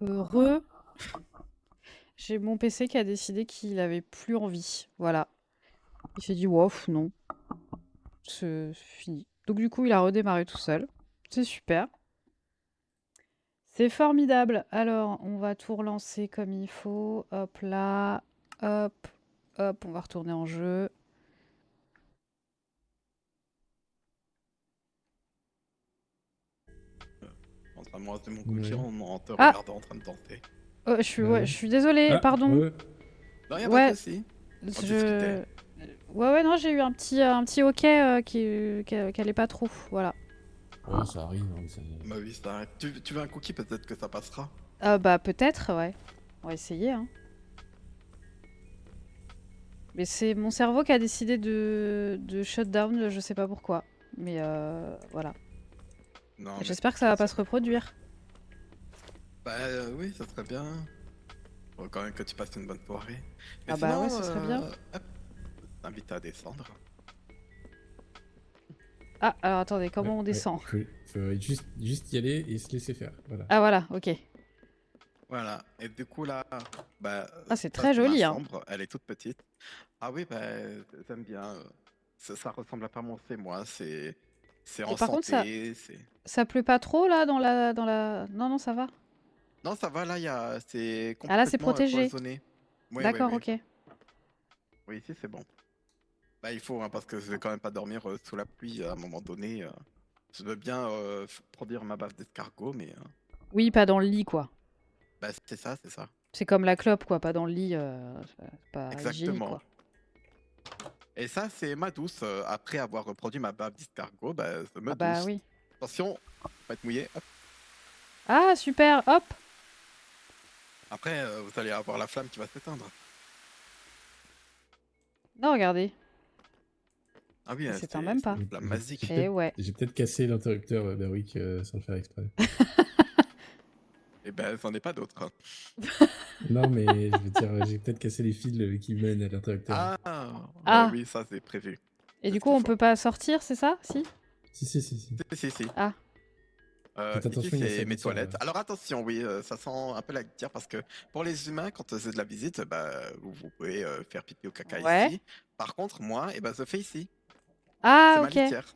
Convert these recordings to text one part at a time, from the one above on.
Heureux. J'ai mon PC qui a décidé qu'il avait plus envie. Voilà. Il s'est dit, wouf, non, c'est fini. Donc du coup, il a redémarré tout seul. C'est super. C'est formidable. Alors, on va tout relancer comme il faut. Hop là. Hop. Hop, on va retourner en jeu. En train de me raser mon cookie Ouais. en te Ah, regardant en train de danser. ouais, je suis désolée, Ah, pardon. ouais. Non, y a pas de Ouais, souci. On discutait. je... Ouais, non, j'ai eu un petit hoquet qui allait pas trop. Voilà. Ouais, ça arrive. Hein, ça... Bah oui, ça arrive. Tu veux un cookie, peut-être que ça passera. Bah, peut-être, ouais. On va essayer, hein. Mais c'est mon cerveau qui a décidé de shut down, je sais pas pourquoi. Mais voilà. Non, mais J'espère que ça va pas c'est- se reproduire. bah oui, ça serait bien. Faut quand même que tu passes une bonne soirée. Mais Ah bah ouais, sinon, ce serait bien. hop, t'invite à descendre. Ah, alors attendez, Ouais, comment on ouais. descend? Faut juste y aller et se laisser faire. Voilà. Ah voilà, ok. Voilà. Et du coup là, bah Ah, c'est ça très c'est ma joli, hein. chambre. Elle est toute petite. Ah oui, bah j'aime bien. Ça ressemble à pas mon chez moi. C'est Et en par contre, santé. C'est ça pleut pas trop là dans la... Non, non, ça va. non, ça va là. C'est Ah là, c'est complètement protégé. cloisonné. Oui, oui, D'accord, oui. ok. Oui, ici c'est bon. Bah il faut hein, parce que je vais quand même pas dormir sous la pluie à un moment donné. Je veux bien produire ma bave d'escargot, mais Oui, pas dans le lit, quoi. bah c'est ça, c'est ça. C'est comme la clope, quoi, pas dans le lit, c'est pas hygiénique, Exactement. quoi. Et ça, c'est ma douce. Après avoir reproduit ma bave d'escargot, bah, je Ah me bah douce. oui. Attention, pas être mouillé. Hop. Ah, super, hop. Après, vous allez avoir la flamme qui va s'éteindre. Non, regardez, Ah oui, ça s'éteint c'est même pas. une flamme magique. Eh ouais. J'ai peut-être cassé l'interrupteur d'Awick sans le faire exprès. Et ben, j'en ai pas d'autres. Hein. Non, mais je veux dire, j'ai peut-être cassé les fils qui mènent à l'interrupteur. Ah, Ah, oui, ça c'est prévu. et C'est du ce coup, qu'il on faut. peut pas sortir, c'est ça? Si? Si, si, si, si. Si. Ah, Faites Ici, attention, il y a sa c'est mes gouttière là. toilettes. Alors attention, oui, ça sent un peu la gouttière parce que pour les humains, quand c'est de la visite, bah, vous pouvez faire pipi ou caca ouais. ici. Par contre, moi, eh ben, je fais ici. C'est Ah, ma ok. litière.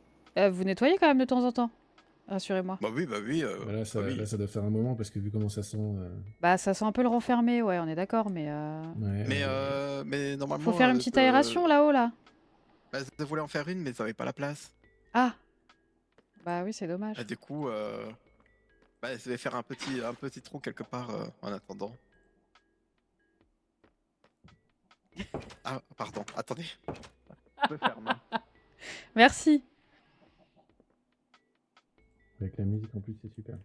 Vous nettoyez quand même de temps en temps, rassurez-moi. Bah oui, bah Là, oui. ça doit faire un moment parce que vu comment ça sent. Bah, ça sent un peu le renfermé, ouais, on est d'accord, mais Ouais, Mais faut normalement, faire une petite aération là-haut, là. bah, je voulais en faire une, mais j'avais pas la place. Ah, bah oui, c'est dommage. Et du coup, bah, je vais faire un petit trou quelque part en attendant. Ah, pardon, attendez. Je ferme. Merci. avec la musique en plus, c'est super.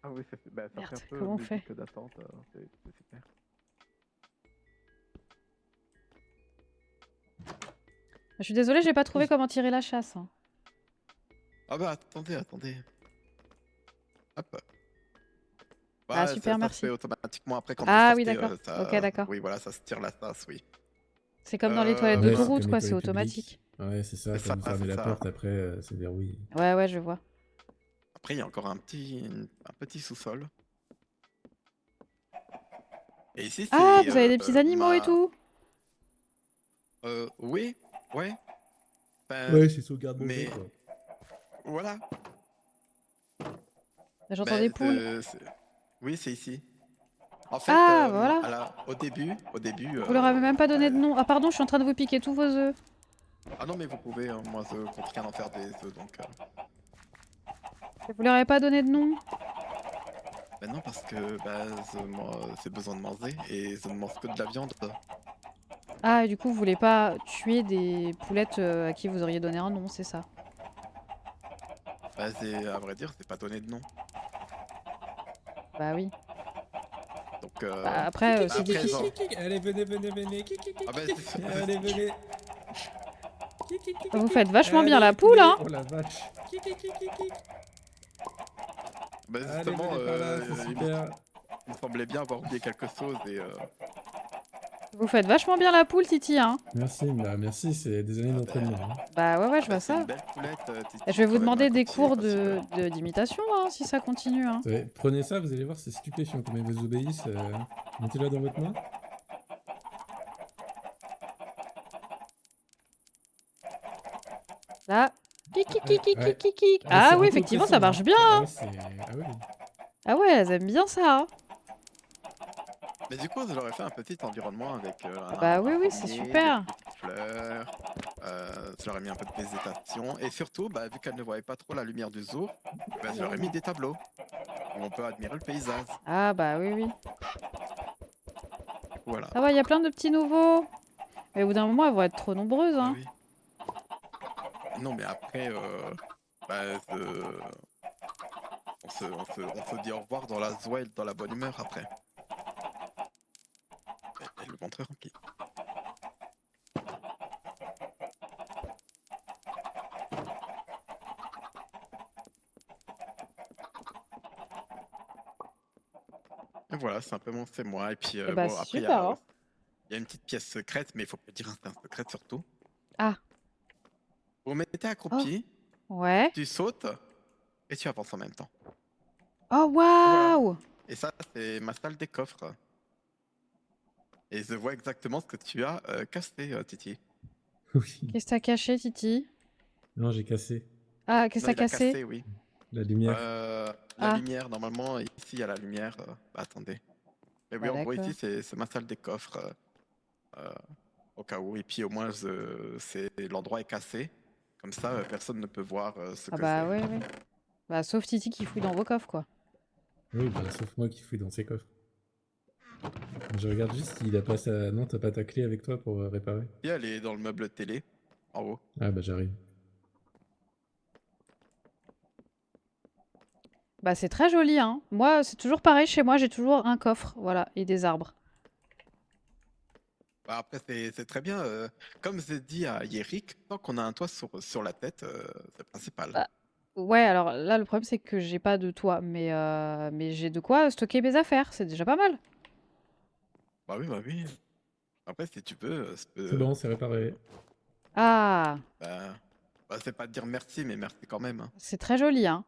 Ah oui, bah, ça fait un Merde, peu comment on fait? musique d'attente, c'est super. Je suis désolée, j'ai pas trouvé comment tirer la chasse, hein. Ah bah attendez. Hop. Ah, Bah, super, ça se fait merci. automatiquement après quand vous Ah oui, sortez, d'accord. Ok, ça... d'accord. Oui, voilà, ça se tire la tasse, oui. C'est comme dans les toilettes Ouais, c'est d'autoroute, comme les quoi, c'est toilettes publiques. automatique. Ouais, c'est ça, C'est quand ça, vous fermez c'est la ça. porte, après, ça verrouille. Ouais, ouais, je vois. Après, il y a encore un petit sous-sol. Et ici, Ah, c'est vous avez des petits animaux et ma... tout? Oui, ouais. Ben, Ouais, c'est sauvegarde-manger, mais quoi. voilà. J'entends des Ben, poules. oui, c'est ici. En fait, Ah, voilà. au début, Vous leur avez même pas donné de ben, nom. Ah, pardon, je suis en train de vous piquer tous vos œufs. ah non, mais vous pouvez, hein, moi, je compte rien en faire des œufs, donc... Vous leur avez pas donné de nom? Ben non, parce que bah, c'est besoin de manger, et je ne mange que de la viande. Ah, et du coup, vous voulez pas tuer des poulettes à qui vous auriez donné un nom, c'est ça? Bah, à vrai dire, c'est pas donné de nom. Bah oui. Donc, Bah après, c'est après, difficile. genre... Allez, venez. Ah ben, Allez, venez. Vous faites vachement bien Allez, la poule, hein? Oh la vache. bah, Allez, justement, venez par là, c'est super. il me semblait bien avoir oublié quelque chose, et... Vous faites vachement bien la poule, Titi, hein. Merci, bah merci, c'est des années Ah, d'entraînement. ben, Hein. Bah ouais, je vois c'est une ça. belle poulette, Je Titi, vais vous quand même, demander hein, des quand il est cours facile. d'imitation, hein, si ça continue, hein. Prenez ça, vous allez voir, c'est stupéfiant comment ils vous obéissent. Mettez-la dans votre main. Là. Ouais. Ah C'est oui, un peu effectivement, ça oppressant. marche Hein. bien. Ah Hein. ouais, ah oui. Ah ouais, elles aiment bien ça. Hein. Mais du coup, je leur ai fait un petit environnement avec Ah bah oui, un oui, c'est pommier, des super. petites fleurs. Je leur ai mis un peu de végétation. Et surtout, bah, vu qu'elles ne voyaient pas trop la lumière du jour, bah, je leur ai mis des tableaux où on peut admirer le paysage. Ah bah oui, oui. Du coup, voilà. Ça va, il y a plein de petits nouveaux. Mais au bout d'un moment, elles vont être trop nombreuses. Bah Hein. oui. Non, mais après, bah, on se dit au revoir dans la joie et dans la bonne humeur après. Et le ventre est rempli. Et voilà, simplement c'est moi. Et puis Et bah bon, c'est après, super. Hein. il y a une petite pièce secrète, mais il faut pas dire c'est un secret surtout. Ah. Vous mettez Oh. accroupi, Ouais. tu sautes et tu avances en même temps. Oh Voilà. waouh. Et ça, c'est ma salle des coffres. Et je vois exactement ce que tu as cassé, Titi. Oui. Qu'est-ce que t'as caché, Titi? Non, j'ai cassé. Ah, qu'est-ce que Là, t'as il a cassé? cassé, oui. La lumière. La Ah. lumière, normalement, ici, il y a la lumière. Bah, attendez. Mais oui, Bah en gros, d'accord. ici, c'est ma salle des coffres. Au cas où. Et puis, au moins, l'endroit est cassé. Comme ça, personne ne peut voir ce Ah que bah j'ai. ouais, ouais. Bah sauf Titi qui fouille dans vos coffres, quoi. Oui, bah, sauf moi qui fouille dans ses coffres. Je regarde juste s'il a pas sa. Non, t'as pas ta clé avec toi pour réparer. Et elle est dans le meuble télé, en haut. Ah bah j'arrive. Bah c'est très joli, hein. Moi, c'est toujours pareil chez moi, j'ai toujours un coffre, voilà, et des arbres. Bah, après, c'est très bien. Comme j'ai dit à Yerick, tant qu'on a un toit sur la tête, c'est le principal. Bah, ouais, alors là, le problème, c'est que j'ai pas de toit, mais j'ai de quoi stocker mes affaires, c'est déjà pas mal. Bah oui, bah oui. Après, si tu veux, C'est bon, c'est réparé. Ah, bah, c'est pas de dire merci, mais merci quand même. Hein. c'est très joli, hein.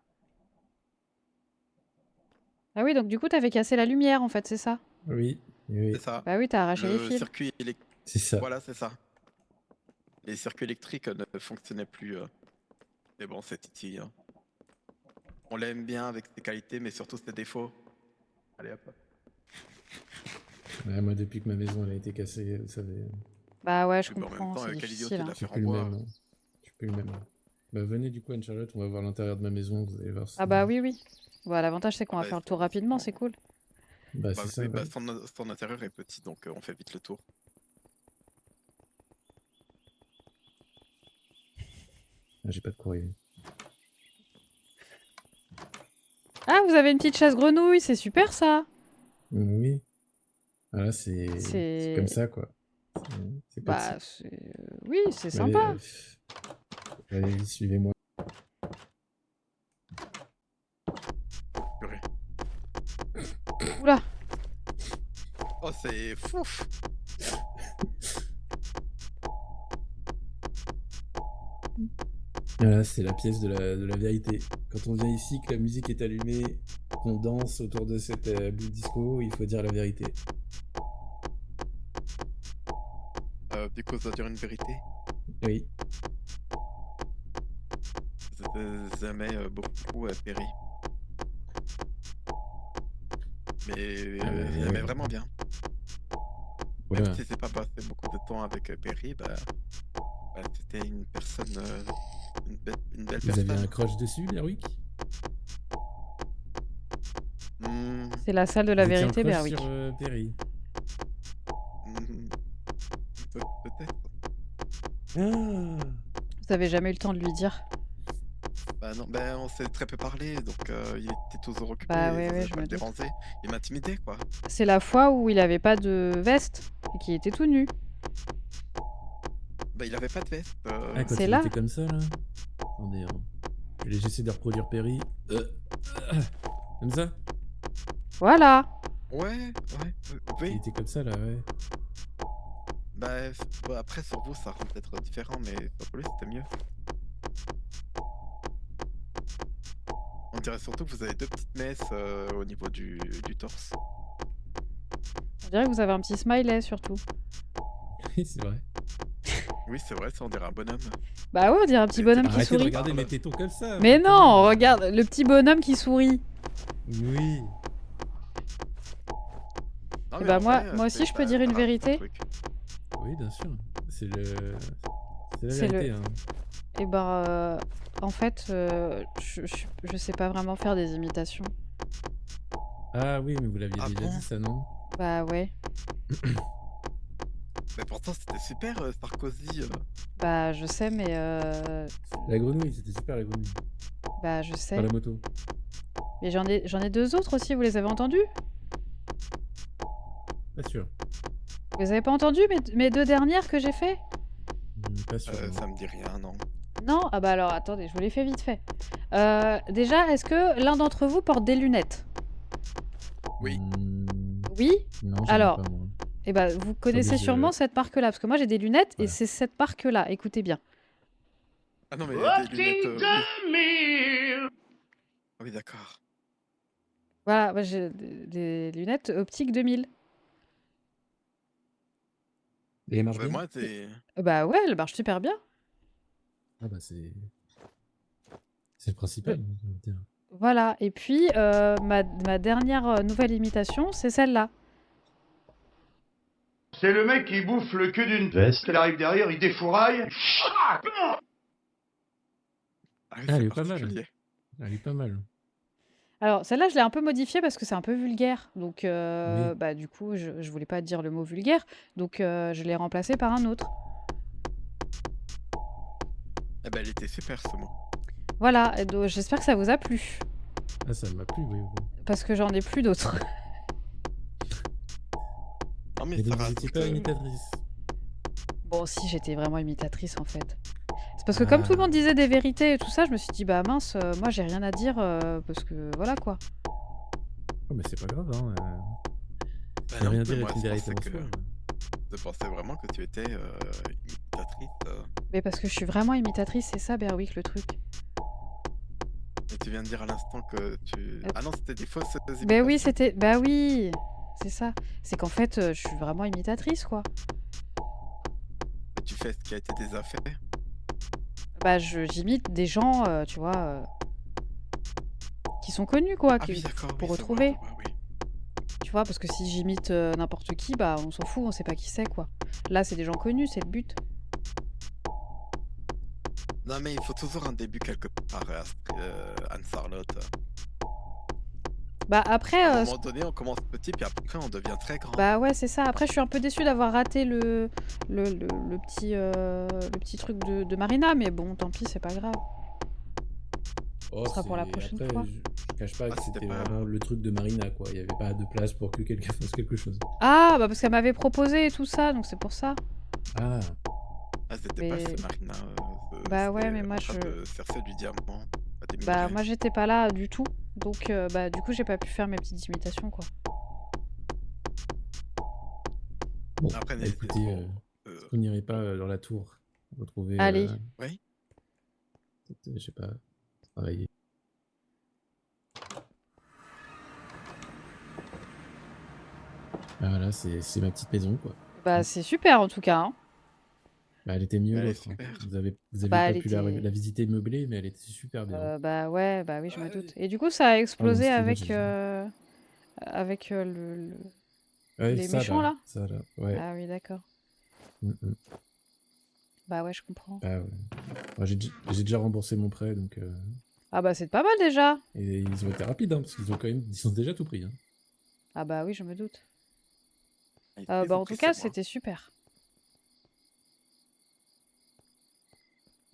Ah oui, donc du coup, t'avais cassé la lumière, en fait, c'est ça? Oui, oui. C'est ça. Bah oui, t'as arraché les Le fils. circuit électrique. C'est ça. Voilà, c'est ça. Les circuits électriques ne fonctionnaient plus. Mais bon, c'est Titi. Hein. On l'aime bien avec ses qualités, mais surtout ses défauts. Allez hop. Ouais, moi, depuis que ma maison elle a été cassée, vous savez, Bah ouais, je Mais bon, en même comprends, temps, c'est quelle difficile. idiotie de Hein. la je suis faire en plus le bois. même. Hein. Je suis plus le même. Bah venez du coup, Anne-Charlotte, on va voir l'intérieur de ma maison, vous allez voir. Ah bah oui, oui. Bah l'avantage, c'est qu'on va Ouais, faire le tour rapidement, c'est cool. Bah Bah c'est ça, oui, bah, ouais. son intérieur est petit, donc on fait vite le tour. Ah, j'ai pas de courrier. Ah, vous avez une petite chasse grenouille, c'est super ça. Oui. Voilà, c'est comme C'est... ça, quoi. C'est petit. Bah, oui, c'est Allez, sympa. allez, suivez-moi. Purée. Oula. Oh, c'est fou. Voilà, c'est la pièce de la vérité. Quand on vient ici, que la musique est allumée, qu'on danse autour de cette boule disco, il faut dire la vérité. Du coup, ça dire une vérité. Oui. J'aimais beaucoup Perry. Mais j'aimais vraiment bien. Voilà. Même si c'est pas passé beaucoup de temps avec Perry, bah c'était une personne, une belle Vous personne. avez un crush dessus, Berwick? C'est la salle de la Vous étiez en vérité, crush Berwick. sur Perry. Peut-être. Ah. Vous avez jamais eu le temps de lui dire. Bah non, bah on s'est très peu parlé, donc il était toujours occupé, Bah et ouais, ça ouais, devait je pas me le doute. déranger. Il m'intimidait, quoi. C'est la fois où il avait pas de veste et qu'il était tout nu. Bah il avait pas de veste. Ah, quand C'est il là. était comme ça, là. Attendez, hein. J'essaie de reproduire Perry. Comme ça? Ouais, Voilà. oui. Il était comme ça, là, ouais. Bah, bon, après, sur vous, ça rend peut-être différent, mais pour lui, c'était mieux. On dirait surtout que vous avez deux petites messes au niveau du torse. On dirait que vous avez un petit smiley surtout. Oui, c'est vrai. Oui, c'est vrai, ça, on dirait un bonhomme. Bah ouais, on dirait un petit Et bonhomme qui Arrêtez de sourit. regarder mes tétons comme ça. Mais franchement. non, regarde, le petit bonhomme qui sourit. Oui. Non, Et mais bah en moi, vrai, moi aussi je peux ça dire une rajoute un vérité. truc. Oui, bien sûr. C'est le. C'est la C'est vérité. le. Hein. Et bah en fait, je sais pas vraiment faire des imitations. Ah oui, mais vous l'aviez Ah déjà bon? dit ça, non? Bah ouais. Mais pourtant, c'était super, Sarkozy. Bah je sais, mais La grenouille, c'était super la grenouille. bah je Pas sais. la moto. Mais j'en ai deux autres aussi. Vous les avez entendus? Pas sûr. Vous avez pas entendu mes deux dernières que j'ai fait? Pas sûr. non. Ça me dit rien, non. Non? Ah bah alors attendez, je vous les fais vite fait. Déjà, est-ce que l'un d'entre vous porte des lunettes? Oui. Oui? Non, j'en ai Alors, pas moi. eh ben, vous connaissez Attendez, sûrement cette marque-là, parce que moi j'ai des lunettes et Voilà. c'est cette marque-là. Écoutez bien. Ah non, mais des lunettes. Oui. Ah oui, d'accord. Voilà, moi j'ai des lunettes optiques 2000. Et elle marche Bah, bien? moi, c'est. Bah ouais, elle marche super bien. Ah bah c'est. C'est le principal, Le- je veux dire. Voilà, et puis ma dernière nouvelle imitation, c'est celle-là. C'est le mec qui bouffe le queue d'une veste. Il arrive derrière, il défouraille. Ah oui, Ah, c'est elle est pas mal. particulier. Elle est pas mal. Alors, celle-là, je l'ai un peu modifiée parce que c'est un peu vulgaire. Donc, Oui. bah, du coup, je voulais pas dire le mot vulgaire. Donc, je l'ai remplacée par un autre. Eh ben, elle était super, ce mot. Voilà, et donc, j'espère que ça vous a plu. Ah, ça m'a plu, oui. oui. Parce que j'en ai plus d'autres. Non, mais Mais ça donc vous étiez rajoute. pas imitatrice. Bon, si, j'étais vraiment imitatrice en fait. C'est parce que comme tout le monde disait des vérités et tout ça, je me suis dit, bah mince, moi j'ai rien à dire parce que voilà quoi. Oh, mais c'est pas grave, hein. Bah Y a non, rien à mais dire moi, avec une je vérité pensais en que. soi. Je pensais vraiment que tu étais imitatrice. Mais parce que je suis vraiment imitatrice, c'est ça, Berwick, le truc. Et tu viens de dire à l'instant que tu. Ah non, c'était des fausses imitations. Bah oui, c'était. Bah oui, c'est ça. C'est qu'en fait, je suis vraiment imitatrice quoi. Mais tu fais ce qui a été déjà fait. Bah j'imite des gens, tu vois, qui sont connus quoi, Ah oui, d'accord. pour Oui, c'est vrai, retrouver. oui. Tu vois, parce que si j'imite n'importe qui, bah on s'en fout, on sait pas qui c'est quoi. Là, c'est des gens connus, c'est le but. Non, mais il faut toujours un début quelque part, Anne-Charlotte. Bah après, À un moment donné, on commence petit, puis après, on devient très grand. bah ouais, c'est ça. Après, je suis un peu déçue d'avoir raté le petit truc de Marina, mais bon, tant pis, c'est pas grave. Oh, Ce sera pour la prochaine après, fois. je cache pas Ah, que c'était c'était pas- vraiment le truc de Marina, quoi. Il y avait pas de place pour que quelqu'un fasse quelque chose. Ah, bah parce qu'elle m'avait proposé et tout ça, donc c'est pour ça. Ah, Ah, c'était Mais- pas c'est Marina. Bah ouais, c'était mais moi, en train je- de Cercer du diamant. à des Bah minerais. moi, j'étais pas là du tout, donc bah du coup, j'ai pas pu faire mes petites imitations, quoi. bon, Après, bah, n'hésitez écoutez, pas. vous n'irez pas dans la tour retrouver. Allez. Oui. Peut-être, je sais pas, travailler. Ah, voilà, c'est ma petite maison, quoi. Bah c'est super en tout cas, hein. Bah, elle était mieux Elle est l'autre. Hein. super. Vous avez Bah, pas elle pu était- la visiter meublée, mais elle était super bien. Bah ouais, bah oui, je me doute. Et du coup, ça a explosé excuse-moi, avec, j'ai- avec Ouais, les ça, méchants là. Ça, là, ouais. Ah oui, d'accord. Mm, mm. Bah ouais, je comprends. Ah, ouais. Moi, j'ai déjà remboursé mon prêt, donc. Ah bah c'est pas mal déjà. Et ils ont été rapides, hein, parce qu'ils ont déjà tout pris. Hein. Ah bah oui, je me doute. Ils Bah ont en pris tout cas, chez moi. c'était super.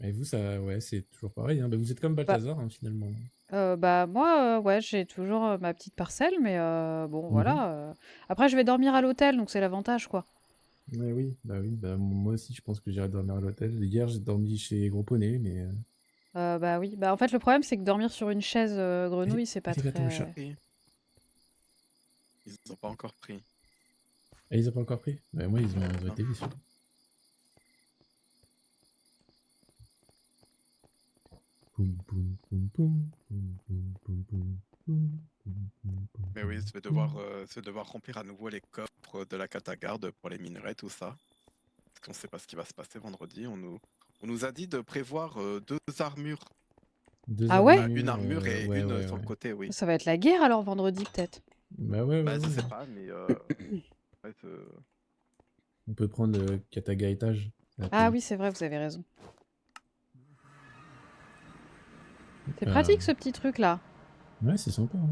Et vous, ça, ouais, c'est toujours pareil. Hein. Bah, vous êtes comme Balthazar, hein, finalement. Bah moi, ouais, j'ai toujours ma petite parcelle, mais bon, Mhm. voilà. Après, je vais dormir à l'hôtel, donc c'est l'avantage, quoi. Ouais, oui, bah, moi aussi, je pense que j'irai dormir à l'hôtel. Hier, j'ai dormi chez Gros Poney, mais. Bah oui. Bah en fait, le problème, c'est que dormir sur une chaise grenouille, c'est pas les gâteaux au chat. très... Et ils ont pas encore pris. Ah, ils ont pas encore pris? Bah, moi, ils ont été vicieux. Poum, poum, poum, poum, poum, poum, poum, poum, poum, poum, poum, poum, Mais oui, poum, je vais devoir remplir à nouveau les coffres de la catagarde pour les minerais, tout ça. Parce qu'on sait pas ce qui va se passer vendredi. On nous a dit de prévoir 2 armures. Deux Ah ouais? Enfin, une armures, armure et ouais, une ouais, sur le ouais. côté, oui. Ça va être la guerre alors vendredi peut-être. Bah ouais, ouais, Bah, je ouais. sais pas, mais ouais, On peut prendre Kataga étage. Ça va Ah payer. oui, c'est vrai, vous avez raison. C'est Ah, pratique ce petit truc là. ouais, c'est sympa. Hein.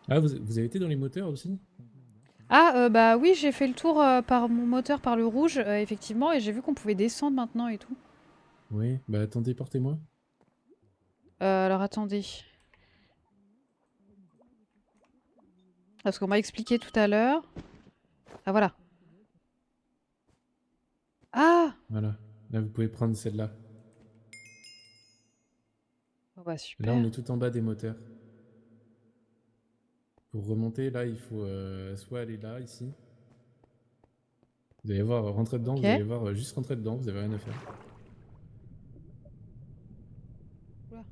Ah, vous avez été dans les moteurs aussi? Ah bah oui, j'ai fait le tour par mon moteur par le rouge, effectivement, et j'ai vu qu'on pouvait descendre maintenant et tout. Oui, bah attendez, portez-moi. Alors attendez. Parce qu'on m'a expliqué tout à l'heure. Ah voilà. Ah! Voilà. Là, vous pouvez prendre celle-là. Oh bah Là, on super. est tout en bas des moteurs. Pour remonter, là, il faut soit aller là, ici. Vous allez voir, rentrer dedans, vous Ok. allez voir, juste rentrer dedans, vous avez rien à faire. Oula.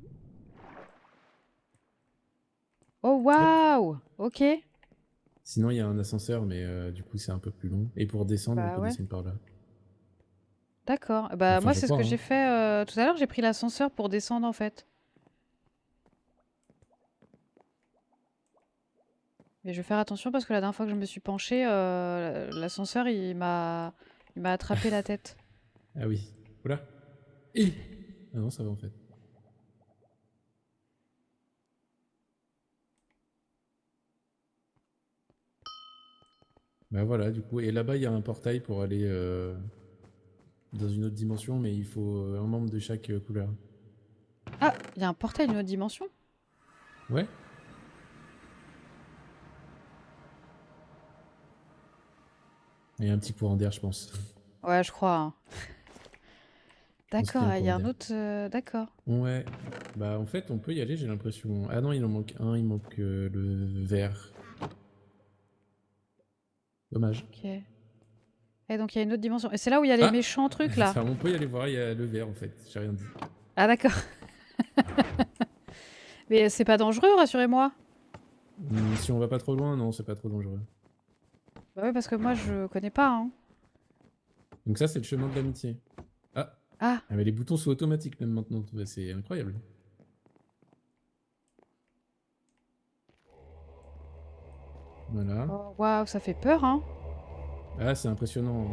Oh Hop. waouh! Ok. Sinon, il y a un ascenseur, mais du coup, c'est un peu plus long. Et pour descendre, on Bah peut ouais. descendre par là. D'accord. Bah Enfin, moi je c'est ce crois, que hein. j'ai fait tout à l'heure, j'ai pris l'ascenseur pour descendre en fait. Mais je vais faire attention parce que la dernière fois que je me suis penchée, l'ascenseur il m'a attrapé la tête. Ah oui. Voilà. Et... Ah non, ça va en fait. Bah voilà, du coup. Et là-bas, il y a un portail pour aller dans une autre dimension, mais il faut un membre de chaque couleur. Ah, il y a un portail d'une autre dimension? Ouais. Il y a un petit courant d'air, je pense. Ouais, je crois, hein. Je pense qu'il y a un D'accord, il y courant a un d'air. autre. D'accord. Ouais. Bah en fait, on peut y aller, j'ai l'impression. Ah non, il en manque un, il manque le vert. Dommage. Ok. Et donc il y a une autre dimension. Et c'est là où il y a les Ah méchants trucs là. enfin, on peut y aller voir, il y a le vert en fait. J'ai rien dit. Ah d'accord. Mais c'est pas dangereux, rassurez-moi. Si on va pas trop loin, non, c'est pas trop dangereux. Bah ouais, parce que moi je connais pas, hein. Donc ça, c'est le chemin de l'amitié. Ah. Ah, Ah, mais les boutons sont automatiques même maintenant. Bah, c'est incroyable. Voilà. oh, waouh, ça fait peur, hein. Ah, c'est impressionnant.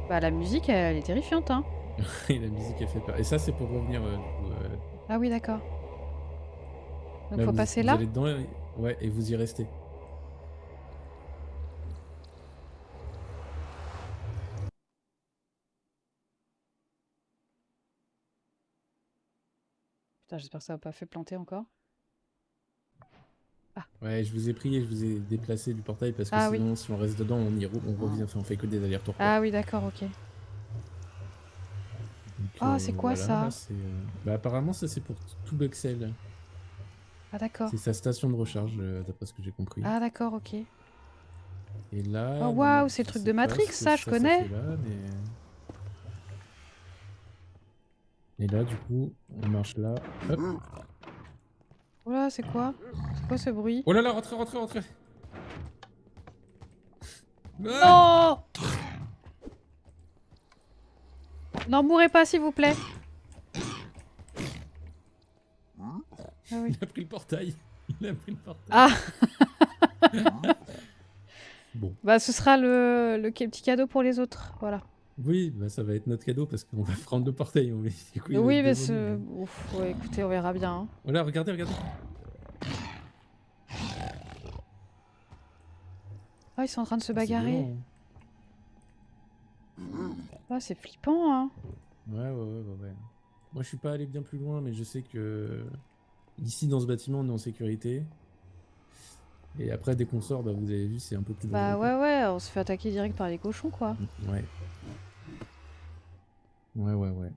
Bah la musique, elle est terrifiante, hein. Et la musique, elle fait peur. Et ça, c'est pour revenir. Du coup, Ah oui, d'accord. Donc là, faut passer vous là? allez dedans. Ouais, et vous y restez. Putain, j'espère que ça va pas fait planter encore. Ouais, je vous ai pris et je vous ai déplacé du portail parce que Ah oui. sinon, si on reste dedans, on revient. Enfin, on fait que des allers-retours. Quoi. Ah oui, d'accord, ok. Donc, Oh, c'est quoi voilà, là, ça? c'est. Bah, apparemment, ça, c'est pour tout Luxel. Ah d'accord. C'est sa station de recharge, d'après ce que j'ai compris. Ah d'accord, ok. Et là, Oh bon, waouh, c'est le je truc sais de pas Matrix, ce que ça, je ça connais. fait là, mais. Et là, du coup, on marche là. Hop. Oh là, c'est quoi? C'est quoi ce bruit? Oh là là, rentrez, rentrez, rentrez. Ah, Non! N'en mourrez pas, s'il vous plaît. Ah oui. il a pris le portail. Il a pris le portail. Ah, Bon. bah ce sera le petit cadeau pour les autres, voilà. Oui, bah, ça va être notre cadeau parce qu'on va prendre le portail. Du coup, il va Oui, être mais devant nous, mais- Ouf, ouais, écoutez, on verra bien, hein. Oh là, regardez, regardez. Ah, ils sont en train de se Ah, c'est bagarrer. violent, hein. Ah, c'est flippant, hein. Ouais. Moi, je suis pas allé bien plus loin, mais je sais que ici, dans ce bâtiment, on est en sécurité. Et après, dès qu'on sort, bah, vous avez vu, c'est un peu plus dangereux. Bah quoi. ouais, on se fait attaquer direct par les cochons, quoi. Ouais. Ouais.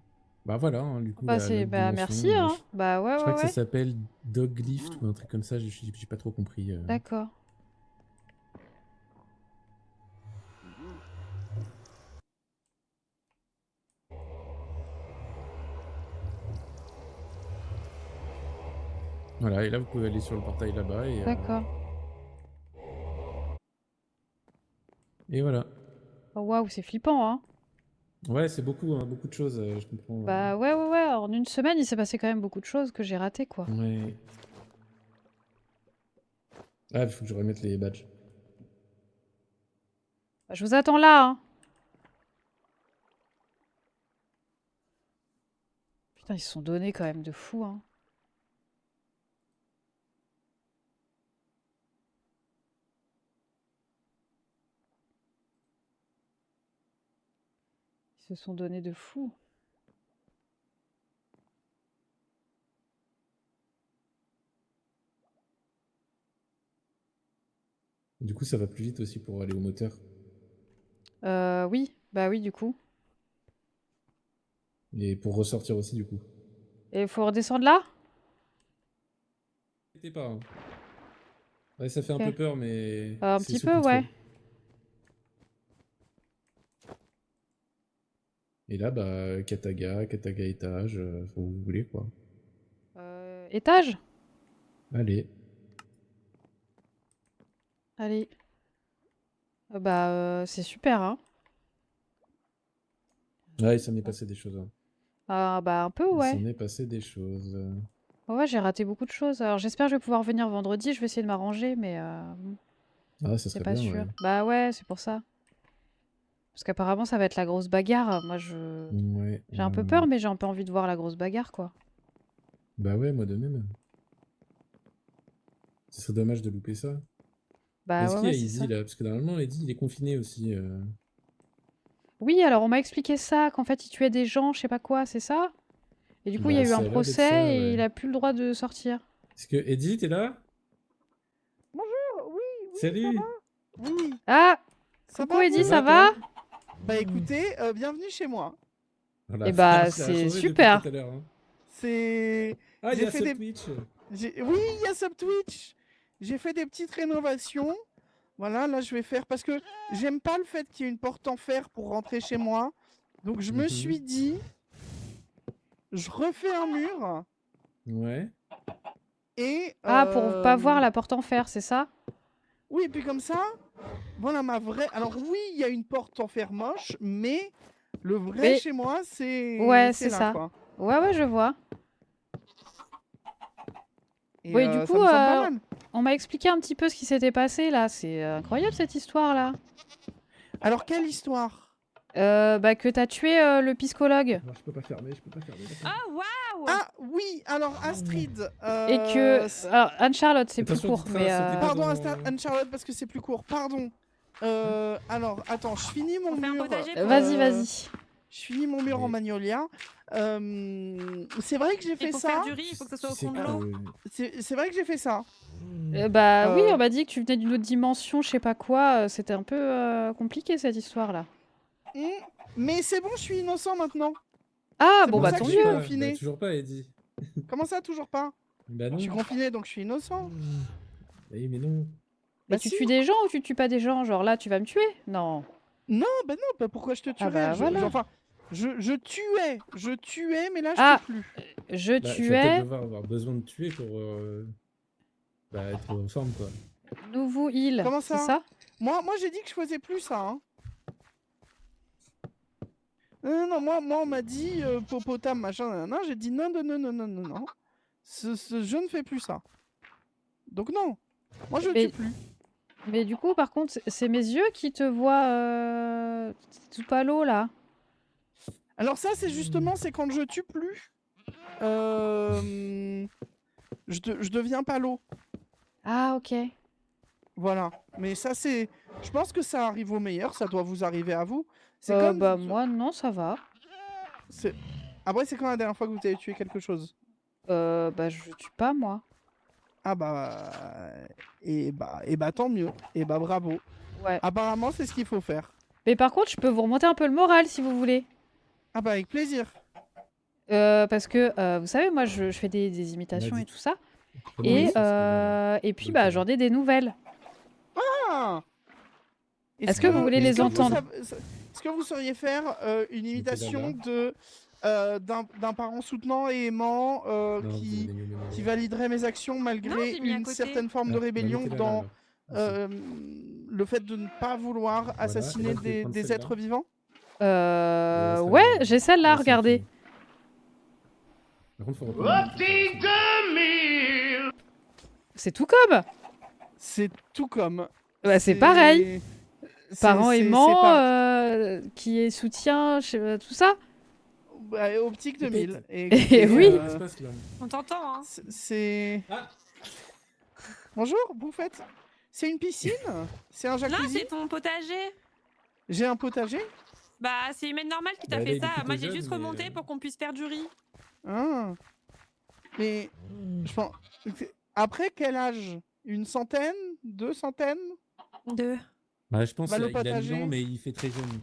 Bah voilà, hein, du coup, Bah l'autre bah dimension. merci, hein. Bah ouais, Je crois que ça ouais. s'appelle Doglift ou un truc comme ça, j'ai pas trop compris. D'accord. Voilà, et là, vous pouvez aller sur le portail là-bas D'accord. et voilà. Oh, waouh, c'est flippant, hein. Ouais, c'est beaucoup, hein, beaucoup de choses, je comprends. Bah ouais, ouais, ouais. En une semaine, il s'est passé quand même beaucoup de choses que j'ai ratées, quoi. Ouais. Ah, il faut que je remette les badges. Bah, je vous attends là, hein. Putain, ils se sont donnés quand même de fou, hein. Ils se sont donnés de fou. Du coup, ça va plus vite aussi pour aller au moteur. Oui, bah oui, du coup. Et pour ressortir aussi, du coup. Et faut redescendre là? N'hésitez pas, hein. Ouais, ça fait un Ok. peu peur, mais Un c'est petit sous peu, contrôle. ouais. Et là, bah, Kataga étage, faut où vous voulez, quoi. Étage? Allez. Allez. C'est super, hein. Ouais, il s'en est passé des choses, hein. Ah, bah un peu, Il ouais. s'en est passé des choses. Ouais, j'ai raté beaucoup de choses. Alors j'espère que je vais pouvoir venir vendredi. Je vais essayer de m'arranger, mais Ah, ça c'est serait pas bien, sûr. ouais. Bah ouais, c'est pour ça. Parce qu'apparemment, ça va être la grosse bagarre. Moi, Ouais, j'ai un peu ouais. peur, mais j'ai un peu envie de voir la grosse bagarre, quoi. Bah ouais, moi de même. Ce serait dommage de louper ça. Bah Est-ce ouais, qu'il y ouais, a c'est ça. Eddie là? Parce que normalement, Eddie, il est confiné aussi. Oui, alors on m'a expliqué ça, qu'en fait, il tuait des gens, je sais pas quoi, c'est ça? Et du coup, il y a Bah, eu un ça a l'air d'être ça, procès et ouais. il a plus le droit de sortir. Est-ce que Eddie, t'es là? Bonjour, oui, ça Salut! va. Oui, Ah! ça Coucou va Eddy, Ça vous? ça va, va? toi? Bah écoutez, bienvenue chez moi. Voilà, Eh bah, ça a c'est changé depuis super! tout à l'heure, hein. C'est... Ah, il y J'ai a fait Sub des... Twitch! Oui, il y a Sub Twitch. J'ai fait des petites rénovations. Voilà, là je vais faire... Parce que j'aime pas le fait qu'il y ait une porte en fer pour rentrer chez moi. Donc je me suis dit... Je refais un mur Ouais. et... Ah, pour pas voir la porte en fer, c'est ça? Oui, et puis comme ça, voilà ma vraie... Alors oui, il y a une porte en fer moche, mais le vrai Mais- chez moi, c'est Ouais, c'est c'est là, ça. quoi. Ouais, ouais, je vois. Et Oui, du coup, ça me semble pas mal. on m'a expliqué un petit peu ce qui s'était passé là. C'est incroyable cette histoire-là. Alors, quelle histoire? Bah, que t'as tué le psychologue. Alors, je peux pas fermer. Ah oui, alors Astrid. Et que. Alors, Anne-Charlotte, c'est plus Attention, court, Ditra, mais. sautez pas Pardon, dans- Anne-Charlotte, parce que c'est plus court. Pardon. Alors, attends, je finis mon On fait un mur. potager, Vas-y, vas-y. Je finis mon mur en Mais- magnolia. C'est vrai que j'ai Et fait pour ça. faire du riz, il faut que ça soit au Tu sais fond de l'eau. que- C'est vrai que j'ai fait ça. Bah oui, Euh. on m'a dit que tu venais d'une autre dimension, je sais pas quoi. C'était un peu compliqué cette histoire-là. Mais c'est bon, je suis innocent maintenant. Ah, C'est bon, pour bah ça tant que toujours je suis mieux. pas. confiné. Bah, toujours pas, Eddie. Comment ça, toujours pas? Bah non. Je suis confiné, donc je suis innocent. Oui, mais non. Mais Bah tu si. tues des gens ou tu tues pas des gens? Genre là, tu vas me tuer? Non. Non, bah pourquoi je te tuerais? bah voilà. Enfin, je tuais, mais là je Ah. tue plus. Je Bah, tu vas peut-être tuais. devoir avoir besoin de tuer pour être en forme, quoi. Nouveau heal. Comment C'est ça? ça? Moi j'ai dit que je faisais plus ça. Hein. Non, moi on m'a dit popotam machin, nanana, j'ai dit non. Je ne fais plus ça. Donc non, moi je Mais- tue plus. Mais du coup, par contre, c'est mes yeux qui te voient tout palo là. Alors ça c'est justement, c'est quand je tue plus. Je deviens palo. Ah, ok. Voilà. Mais ça c'est... Je pense que ça arrive au meilleur, ça doit vous arriver à vous. C'est Bah moi, non, ça va. Après, c'est quand la dernière fois que vous avez tué quelque chose? Bah je tue pas moi. Ah et bah tant mieux. Et bah bravo. Ouais. Apparemment, c'est ce qu'il faut faire. Mais par contre, je peux vous remonter un peu le moral si vous voulez. Ah bah avec plaisir. Parce que, vous savez, moi, je fais des imitations Vas-y. et tout ça. Comment il Et, fait, ce et puis, Donc, bah, j'en ai des nouvelles. Ah Est-ce que vous voulez les entendre? Est-ce que vous sauriez faire une imitation de d'un parent soutenant et aimant Non, vous qui avez mis au mémoire. qui validerait mes actions Non, malgré j'ai mis à une côté. certaine forme de Ah, rébellion mettez-la dans là, alors. Ici. le fait de ne pas vouloir Voilà, assassiner et là, vous pouvez prendre des celle-là. êtres vivants. Ouais, j'ai celle-là, Là, c'est regardez. fini. Par contre, faut reprendre. Optique 2000. C'est tout comme. C'est tout comme. Bah, c'est pareil. Parents c'est aimants, pas- qui est soutien, tout ça. Bah, optique 2000. Et oui. Qu'est-ce qui se passe, là On t'entend, hein. C'est. Ah. Bonjour, Bouffette. C'est une piscine? C'est un Là, jacuzzi? c'est ton potager. J'ai un potager? Bah, c'est humaine normale qui t'a Bah, là, fait il est ça. plutôt Moi, j'ai jeune, juste mais, remonté pour qu'on puisse faire du riz. Ah. Mais je pense. Après quel âge? Une centaine? 2 centaines? 2. Bah, je pense Bah, le qu'il a 10 potager. ans, mais il fait très jeune.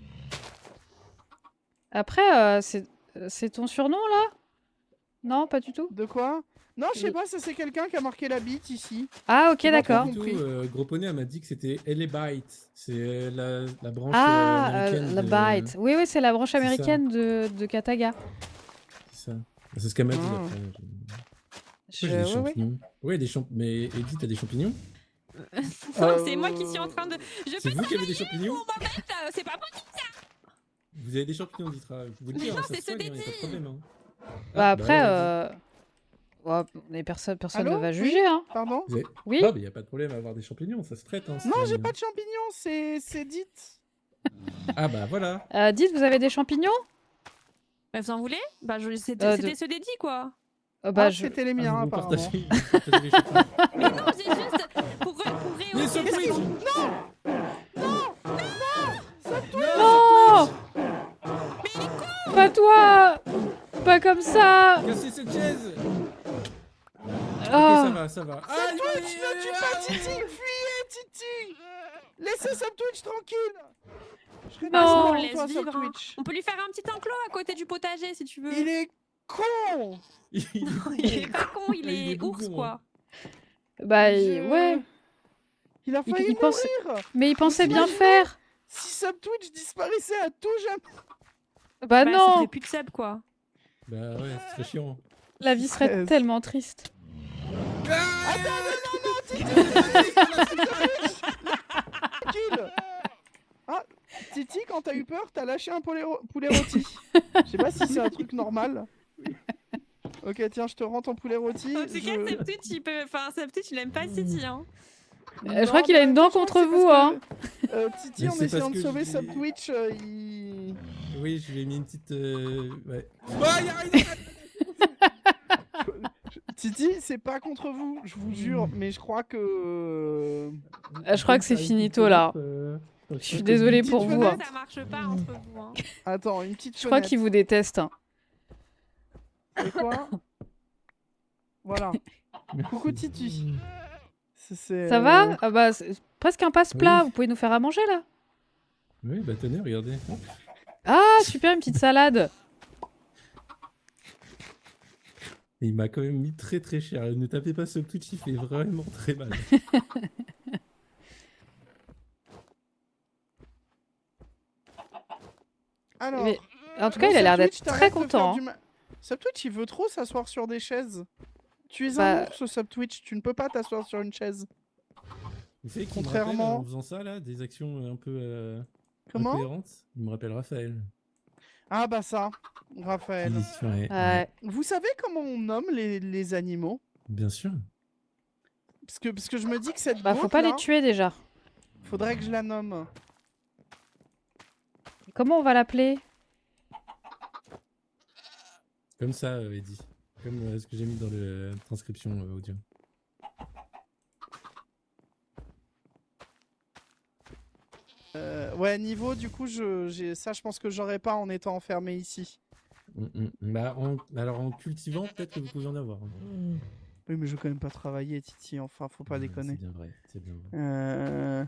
Après, c'est ton surnom là? Non, pas du tout. De quoi? Non, je sais pas, ça c'est quelqu'un qui a marqué la bite ici. Ah, ok, J'ai pas d'accord. trop Du compris. tout, Gros Poney elle m'a dit que c'était Elebite. C'est la branche Ah, américaine. la de- Bite. Oui, oui, c'est la branche C'est ça. américaine de Kataga. C'est ça. C'est ce qu'elle m'a dit Ah. après. Moi, Je- j'ai des ouais, ouais. champignons. Ouais, des champignons. Mais Eddie, t'as des champignons? Non, c'est moi qui suis en train de. Je C'est peux vous qui avez des champignons? pour m'embête, c'est pas possible. Vous avez des champignons, Ditra. Je vous le dis, Mais hein, non, ça c'est se soigne, ceux hein, y a pas de d'Eddie. problème. Hein. Bah, Ah, après, ouais, ouais, mais personne Allô? ne va Oui. juger, hein. Pardon? vous avez- Oui. Non, mais y a pas de problème à avoir des champignons, ça se traite. Hein, Non, c'est- j'ai pas de champignons, c'est dit. Ah bah voilà. Dites, vous avez des champignons? Bah, vous en voulez? Bah, c'était de- c'était ceux d'Eddie, quoi. Bah, Ah, je... c'était les Ah, miens, vous apparemment. partagez, vous partagez les champignons. Mais non, j'ai juste pour Mais rehausser sur le Twitch Non! Pas toi! Pas comme ça! Cassez cette chaise. Ok, Oh. ça va, ça va. Ah, Twitch, ne tue pas Titi! Fuyez, Titi! Laissez Subtwitch tranquille! Je serais Non. nice On devant le laisse toi, vivre, hein. Subtwitch. On peut lui faire un petit enclos à côté du potager si tu veux. Il est con! Il est pas con, il Il est est ours, bougon, quoi. Bah, Je- ouais. Il a Il- failli il pense- mourir! Mais il pensait bien Imaginez- faire. Si Subtwitch disparaissait à tout jamais! Bah, Ça non! ferait plus de sub, quoi. Bah ouais, ce serait chiant. La vie serait Stress. tellement triste. Tranquille! Ah, Titi, quand t'as eu peur, t'as lâché un poulet rôti. Je sais pas si c'est un truc normal. Ok, tiens, je te rends ton poulet rôti. En tout cas, je- Subtwitch, il peut. Enfin, Subtwitch, il aime pas City, hein. Je crois qu'il a une dent contre vous, hein. Titi, Mais en c'est essayant parce de que sauver je- Subtwitch, il... Oui, je lui ai mis une petite. Ouais. Oh, y a rien. Titi, c'est pas contre vous, je vous jure, mais je crois que... Je crois que c'est finito, là. Je suis désolée pour petite vous. fenêtre. hein. Ça marche pas entre vous, hein. Attends, une petite Je crois fenêtre. qu'il vous déteste. hein. C'est quoi? Voilà. Coucou Titi. Ça va? Ah bah, c'est presque un passe-plat. Oui. Vous pouvez nous faire à manger, là? Oui, bah tenez, regardez. Ah, super, une petite salade. Et il m'a quand même mis très très cher. Ne tapez pas ce Twitch, il fait vraiment très mal. Alors, Mais, en tout cas, il a l'air d'être très content. hein. Subtwitch, il veut trop s'asseoir sur des chaises. Tu es Bah- un ours, Subtwitch, tu ne peux pas t'asseoir sur une chaise. Vous savez qui Contrairement- me rappelle, en faisant ça, là, des actions un peu Comment? incohérentes? Il me rappelle Raphaël. Ah bah ça, Raphaël. Ouais, Ouais. Vous savez comment on nomme les animaux? bien sûr. Parce que je me dis que cette Bah, faut pas là, les tuer déjà. faudrait que je la nomme. Comment on va l'appeler? Comme ça, Eddie. Comme ce que j'ai mis dans la transcription audio. Ouais, niveau, du coup, ça, je pense que j'aurais pas en étant enfermé ici. Bah, alors en cultivant, peut-être que vous pouvez en avoir. hein. Oui, mais je veux quand même pas travailler, Titi, enfin, faut pas déconner. C'est bien vrai, c'est bien vrai.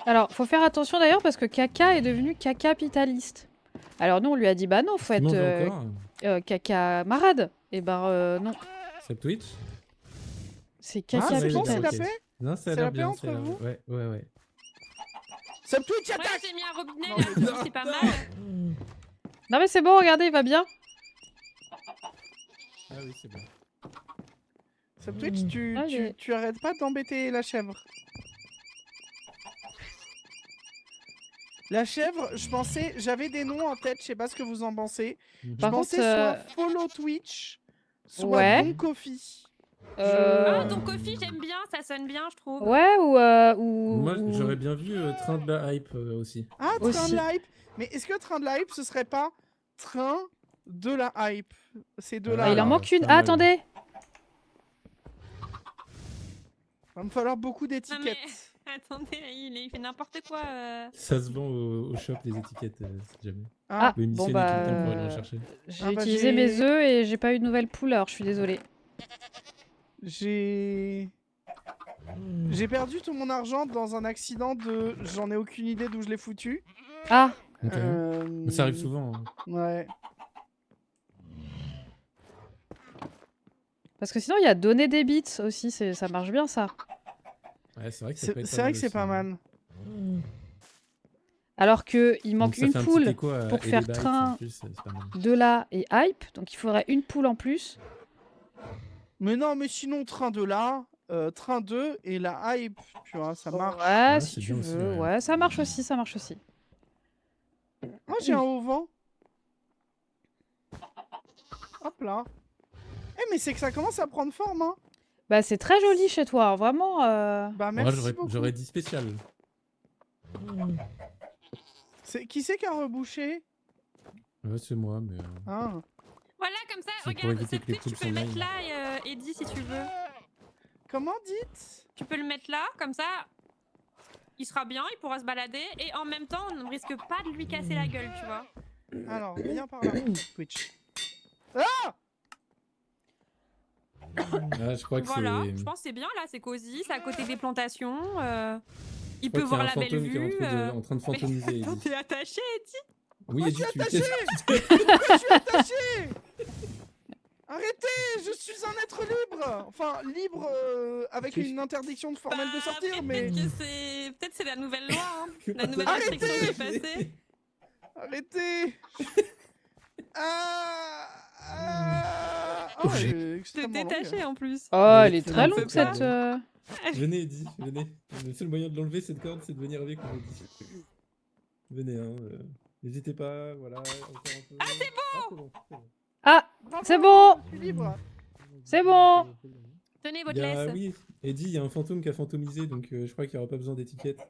Alors, faut faire attention d'ailleurs parce que Caca est devenu capitaliste. Alors nous, on lui a dit bah non, faut Tu manges être encore caca marade. Et ben non, Sub Twitch? c'est Ah, caca c'est bon, c'est la ok. paix? Non, ça a C'est l'air la paix bien. entre ça a l'air- vous Ouais, ouais, ouais. Subtwitch, Ouais, attaque! j'ai mis un robinet Non, là, mais c'est pas mal. Non mais c'est bon, regardez, il va bien. Ah oui, c'est bon. Subtwitch, Ah, j'ai- tu arrêtes pas d'embêter la chèvre. La chèvre, j'avais des noms en tête, je sais pas ce que vous en pensez. Je Par pensais contre, soit Follow Twitch, soit ouais. Don Coffee. Ah, donc Kofi, j'aime bien, ça sonne bien, je trouve. Ouais, ou... Moi, j'aurais bien vu Train de la Hype aussi. Ah, Train Aussi. de la Hype. Mais est-ce que Train de la Hype, ce serait pas Train de la Hype? C'est de Ah, là. Ah, il en Ouais, manque c'est une. pas Ah, mal. attendez. Va me falloir beaucoup Non, mais d'étiquettes. attendez, il fait n'importe quoi. Ça se vend au shop, les étiquettes, si jamais. Ah, Vous pouvez bon missionner bah... quelqu'un pour aller en chercher. J'ai Ah bah, utilisé mes œufs et j'ai pas eu de nouvelles poules, alors je suis désolée. J'ai perdu tout mon argent dans un accident de... J'en ai aucune idée d'où je l'ai foutu. Ah, Ok. Mais ça arrive souvent. Hein. Ouais. parce que sinon il y a donner des bits aussi, ça marche bien ça. Ouais, c'est vrai que ça peut être C'est vrai que c'est aussi, pas hein. mal. Alors que il Donc manque ça une fait un petit poule écho à pour Ellie faire Bytes, train en plus, c'est pas mal. de là et hype, donc il faudrait une poule en plus. Mais non, mais sinon, train de là, train 2 et la hype, tu vois, ça marche. Ouais, Ouais, si c'est tu bien aussi, veux, ouais. ouais, ça marche aussi, ça marche aussi. Moi, j'ai un haut vent. Hop là. Eh, mais c'est que ça commence à prendre forme, hein. Bah c'est très joli chez toi, vraiment. Bah, Moi, merci beaucoup. j'aurais dit spécial. Qui c'est qui a rebouché? Ouais, c'est moi, mais. Ah. Voilà, comme ça, C'est pour regarde, éviter cette que les pute, tu poules peux le s'en mettre aillent. là, Eddie, si tu veux. Comment dites? Tu peux le mettre là, comme ça, il sera bien, il pourra se balader, et en même temps, on ne risque pas de lui casser la gueule, tu vois. Alors, viens par là, Twitch. Ah, je crois que Voilà, c'est. je pense que c'est bien, là, c'est cosy, c'est à côté des plantations. Il Je crois peut qu'il y a voir un la belle fantôme qui est vue. en train de fantomiser. Attends, Eddie. t'es attaché, Eddie? Oui, Moi, Eddie, je suis tu attaché. qu'est-ce Pourquoi je suis attaché? Arrêtez, je suis un être libre. Enfin, libre avec Qu'est-ce- une interdiction de formelle de Bah, sortir, après, mais... peut-être c'est la nouvelle loi, hein. que La nouvelle Arrêtez. restriction qui est passée. Arrêtez. Oh, elle est Te extrêmement longue. détacher en plus. Oh, Ouais, elle est c'est très bon, longue c'est cette... bon. Venez, Eddie, venez. Le seul moyen de l'enlever, cette corde, c'est de venir avec moi, Eddie. Venez, hein. N'hésitez pas, voilà. Encore un peu. Ah, c'est bon. Ah, Bravo, c'est bon. je suis libre. C'est bon. Tenez Il votre y a, laisse. oui, Eddie, il y a un fantôme qui a fantomisé, donc je crois qu'il n'y aura pas besoin d'étiquette.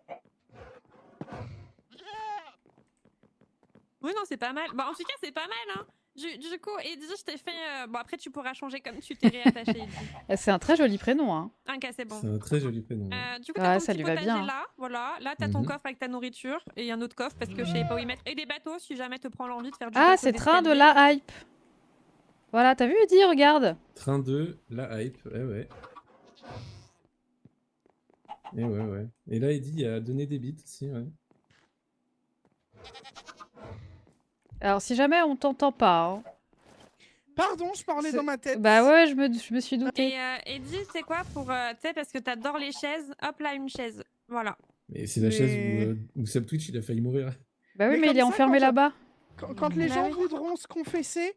Oui, non, c'est pas mal. Bon, en tout cas, c'est pas mal, hein. Du coup, Eddie, je t'ai fait... Bon, après, tu pourras changer comme tu t'es réattaché, Eddie. C'est un très joli prénom, hein. Un cas, c'est bon. C'est un très joli prénom. Du coup, Ouais, t'as ton ça petit lui va potager bien, hein. là, voilà. Là, t'as ton Mhm. coffre avec ta nourriture et un autre coffre parce que je savais pas où y mettre. Et des bateaux si jamais te prend l'envie de faire du Ah, bateau c'est train de d'escalier. la hype. Voilà, t'as vu Eddie, regarde. Train 2, la hype, ouais. Et ouais. Et là, Eddie a donné des bits aussi, ouais. Alors si jamais on t'entend pas, hein. Pardon, je parlais C'est- dans ma tête. Bah ouais, je me suis doutée. Et Eddie, tu sais quoi, tu sais, parce que t'adores les chaises, hop là, une chaise. Voilà. Mais c'est la Mais- chaise où Subtwitch, il a failli mourir. Bah oui, Mais mais il comme est ça, enfermé quand- là-bas. Quand les Bah gens oui. voudront se confesser,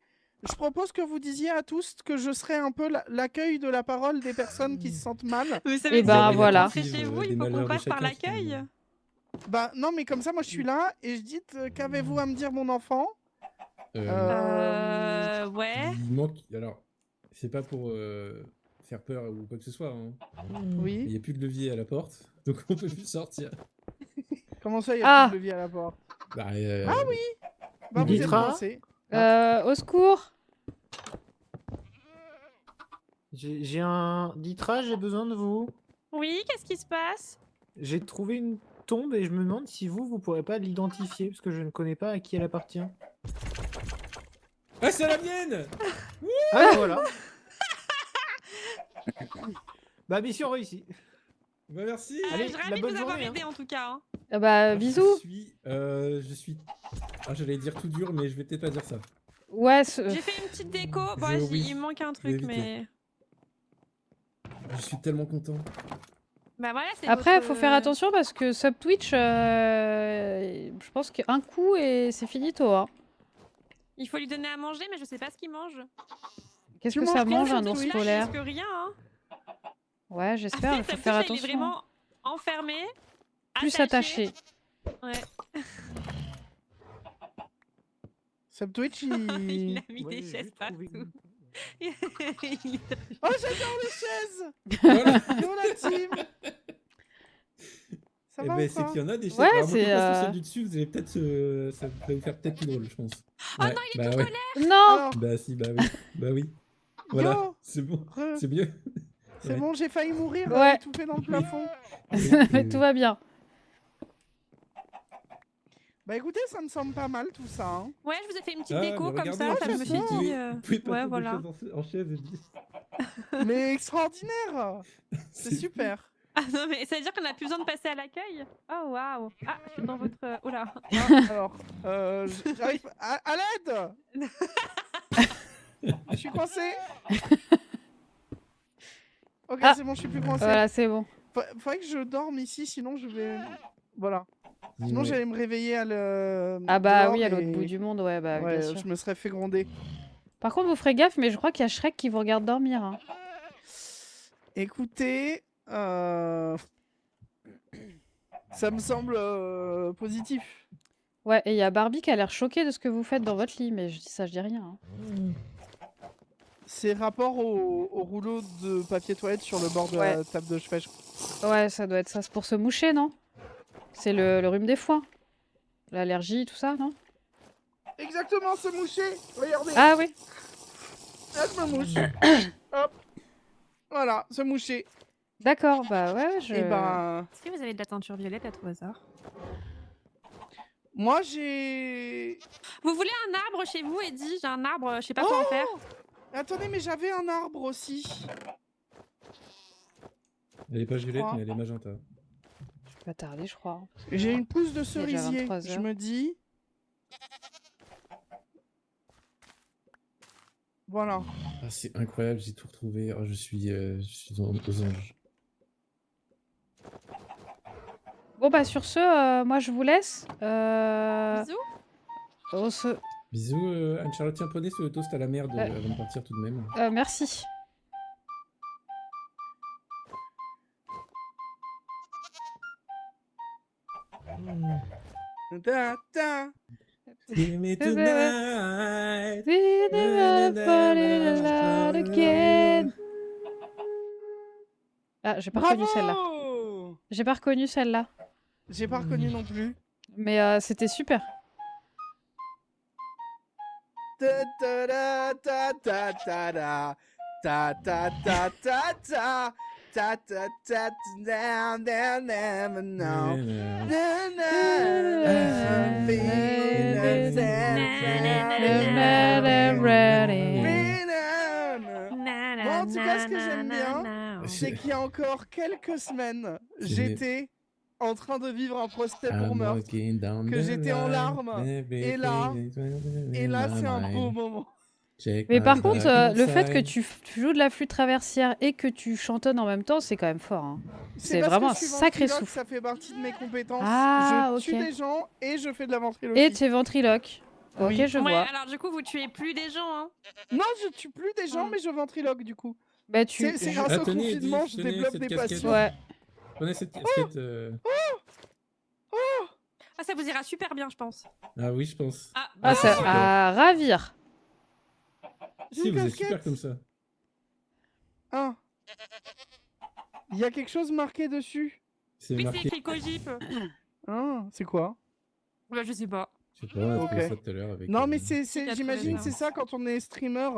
je propose que vous disiez à tous que je serai un peu l'accueil de la parole des personnes qui se sentent mal. Vous Eh savez, ben, si vous voilà. rentrez chez vous, Des il faut qu'on malheurs de passe par chacun qui- l'accueil. Bah non, mais comme ça, moi je suis là et je dis qu'avez-vous à me dire, mon enfant? Ouais. Il manque. Alors, c'est pas pour faire peur ou quoi que ce soit, hein. Il Oui. n'y a plus de levier à la porte, donc on peut plus sortir. Comment ça, il y Ah. a plus de levier à la porte? Bah, oui. Bah vous êtes Ditra coincés. Au secours. J'ai un Ditra, j'ai besoin de vous. Oui, qu'est-ce qui se passe? J'ai trouvé une tombe et je me demande si vous pourrez pas l'identifier parce que je ne connais pas à qui elle appartient. Ah, c'est la mienne! Ah voilà. Bah mission réussie. Bah, merci! Allez, je suis la ravie de bonne vous avoir journée, aidé en tout cas. hein. Ah bah bisous. Je suis. Ah, j'allais dire tout dur, mais je vais peut-être pas dire ça. Ouais, J'ai fait une petite déco. Bon, oui, il me manque un je vais truc, éviter. mais. Je suis tellement content. Bah voilà, c'est après, votre- faut faire attention parce que Subtwitch, je pense qu'un coup et c'est finito, hein. Il faut lui donner à manger, mais je sais pas ce qu'il mange. Qu'est-ce Tu que ça manges quoi, mange un cette ours Twitch polaire? Presque rien, hein. Ouais, j'espère, il faut faire Sabtouche, il est attention. vraiment enfermé, Plus attaché. Ouais. Subtwitch, Il il... a mis Ouais, des j'ai chaises juste trouvé partout. une- Oh, j'adore les chaises. Voilà. Yo la team. Ça Eh va ben, ou c'est pas? qu'il y en a des chaises. Ouais, Alors, c'est, montez pas sur celle du dessus, vous allez peut-être ça va vous faire peut-être plus drôle, je pense. Oh Ouais, non, il est bah tout ouais. colère. Non! Alors, Bah si, bah oui. Bah oui. Voilà, Yo, c'est bon. re- C'est mieux. c'est Ouais. bon, j'ai failli mourir Ouais. étouffé dans le plafond. Mais tout va bien. Bah écoutez, ça me semble pas mal tout ça. Hein. Ouais, je vous ai fait une petite Ah, déco mais comme regardez, ça, en ça plus, me fait vous fait pouvez- dit. vous pouvez pas Ouais, faire voilà. des choses en chaise et dire. Mais extraordinaire. C'est super. Ah non, mais ça veut dire qu'on a plus besoin de passer à l'accueil? Oh waouh! Ah, je suis dans votre. Oh là! Ah, alors, j'arrive à l'aide. Je suis coincé. Ok, Ah. c'est bon, je suis plus coincé. Voilà, c'est bon. Faudrait que je dorme ici, sinon je vais... Voilà. Sinon Ouais. j'allais me réveiller à le... Ah bah dehors oui, à l'autre et- bout du monde, ouais, bah Ouais, bien sûr. je me serais fait gronder. Par contre, vous ferez gaffe, mais je crois qu'il y a Shrek qui vous regarde dormir. Hein. Écoutez, ça me semble positif. Ouais, et il y a Barbie qui a l'air choquée de ce que vous faites dans votre lit, mais je dis ça, je dis rien. Hein. C'est rapport au rouleau de papier toilette sur le bord de Ouais. la table de chevet. Ouais, ça doit être ça. C'est pour se moucher, non? C'est le rhume des foins. L'allergie, tout ça, non? Exactement, se moucher. Regardez, Ah oui. là je me mouche. Hop. Voilà, se moucher. D'accord, bah ouais, je... Et ben, Est-ce que vous avez de la teinture violette à tout hasard? moi j'ai... Vous voulez un arbre chez vous, Eddie? J'ai un arbre, je sais pas quoi en faire. Attendez, mais j'avais un arbre aussi. Elle est pas violette, crois. mais elle est magenta. Je vais pas tarder, je crois. J'ai une pousse de Il est déjà cerisier. 23 Je heures. me dis... Voilà. Ah, c'est incroyable, j'ai tout retrouvé. Oh, je suis aux anges. Bon, bah sur ce, moi je vous laisse. Bisous. On se... Bisous, Anne-Charlotte, tiens, prenez ce toast à la merde avant de partir tout de même. merci. Ta, ta. Give me tonight. We never fall in love again. Ah, j'ai pas reconnu celle-là. Bravo. J'ai pas reconnu celle-là. J'ai pas reconnu non plus. Mais c'était super. Ta ta da, ta ta ta da. Ta ta ta ta ta. Ta ta ta down down never know. Na, na, Venus and Bon, en tout cas, ce que j'aime bien, c'est qu'il y a encore quelques semaines, j'étais en train de vivre un procès pour meurtre, que j'étais en larmes, et là, c'est un beau moment. Mais par contre, le fait que tu joues de la flûte traversière et que tu chantonnes en même temps, c'est quand même fort. Hein. C'est parce vraiment que un je suis sacré ventriloque, souffle. Ça fait partie de mes compétences. Ah, je tue ok. des gens et je fais de la ventriloquie. Et tu es ventriloque. Oui. Ok, je Ouais, vois. alors du coup, vous tuez plus des gens, hein? Non, je tue plus des gens, mais je ventriloque du coup. Bah, tu... C'est grâce au tenez, confinement, Eddie, je tenez développe cette des casquette. passions. Ouais. Prenez cette casquette. Ah, ça vous ira super bien, je pense. Ah oui, je pense. Ah, Ah, ça c'est à ravir. J'ai Si, une vous êtes casquette. super comme ça. Ah. Il y a quelque chose marqué dessus. C'est oui, c'est marqué. écrit Cogip. Ah, c'est quoi? Bah, je sais pas. Je sais pas, on a trouvé Ok. ça tout à l'heure avec. Non, mais Il a trouvé j'imagine ça. c'est ça quand on est streamer.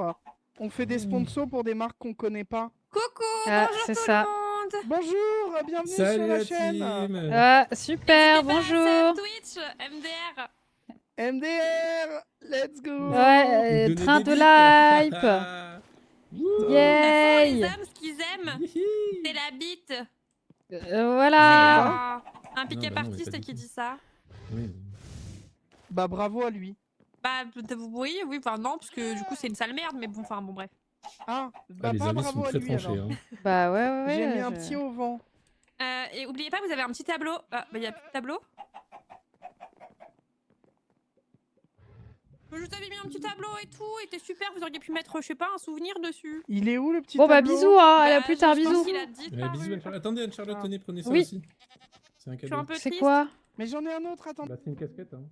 On fait des sponsors pour des marques qu'on connaît pas. Coucou, Ah, bonjour c'est tout ça. le monde. Bonjour, bienvenue Salut sur la la chaîne. team. Ah, super, N'hésitez pas à bonjour. Twitch, MDR. MDR, let's go. Ouais, Donnez train des de bits. l'hype. Wouh. Les Yay. hommes, ce qu'ils aiment, Hihi. c'est la bite. Voilà. Un pick-up bah non, mais pas artiste du qui tout. dit ça. Oui. Bah bravo à lui. Bah, oui, enfin non, parce que du coup, c'est une sale merde, mais bon, enfin, bon, bref. Ah, bah Ah, les pas avis bravo sont à très lui tranchés. alors. Hein. Bah ouais, ouais. J'ai mis un je- petit au vent. Et oubliez pas, vous avez un petit tableau. Ah, bah, il y a plus de tableau. Je t'avais mis un petit tableau et tout, et t'es super, vous auriez pu mettre, je sais pas, un souvenir dessus. Il est où le petit Bon bah tableau? bisous, hein, allez à Bah, plus tard, je pense bisous. qu'il a disparu. Bisous, Anne-Charlotte. Attendez, Anne-Charlotte, Ah. tenez, prenez ça Oui. aussi. C'est un Je suis cadeau. un peu C'est triste. quoi? Mais j'en ai un autre, attends. Bah, c'est une casquette. Hein.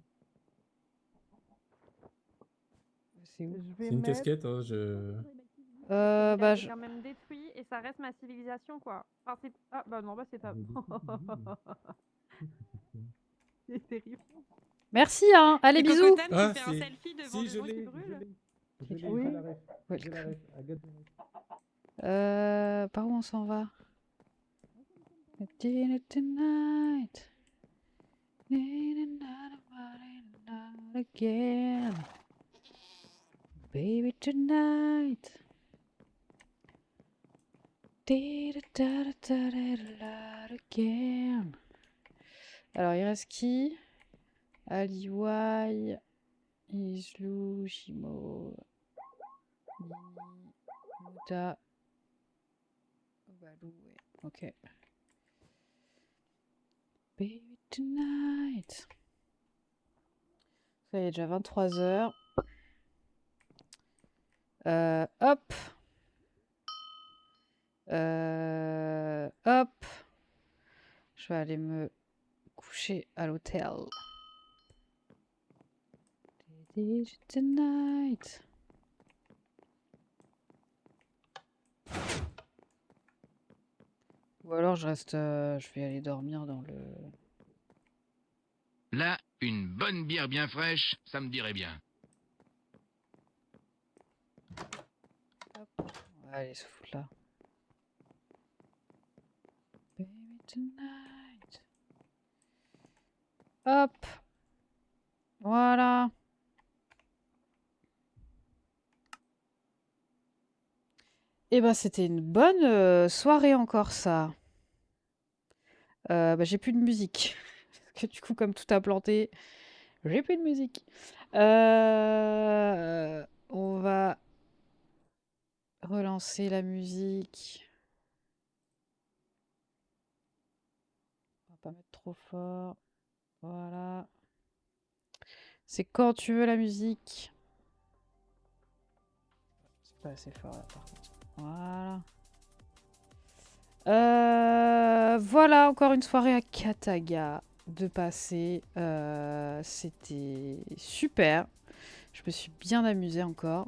C'est où? Je vais C'est une mettre... casquette. Hein, Bah C'est quand même détruit et ça reste ma civilisation quoi. Enfin, c'est... Ah bah non, bah c'est pas. C'est terrible. merci, hein. Allez, Et bisous. Cocotam Ah, qui fait un c'est- selfie devant Si, des je gens qui l'ai. brûlent. Je l'ai, Oui. j'ai la ref. Ouais, J'ai la ref. I got the ref. Par où on s'en va? I did it tonight. Did it not again. Baby tonight. Did it again. Alors il reste qui? Aliwai, Islu, Shimo, Muda, Balou, ouais. Ok. Baby tonight. Ça y est, déjà 23h. Hop. Hop. Je vais aller me coucher à l'hôtel. Tonight. Ou alors je reste, je vais aller dormir dans le... Là, une bonne bière bien fraîche, ça me dirait bien. Hop. On va aller se foutre là. Baby tonight. Hop. Voilà. Et ben c'était une bonne soirée encore ça. Bah, j'ai plus de musique. Parce que du coup comme tout a planté, j'ai plus de musique. On va relancer la musique. On va pas mettre trop fort. Voilà. C'est quand tu veux la musique. C'est pas assez fort là par contre. Voilà. Voilà, encore une soirée à Kataga de passer. C'était super. Je me suis bien amusée encore.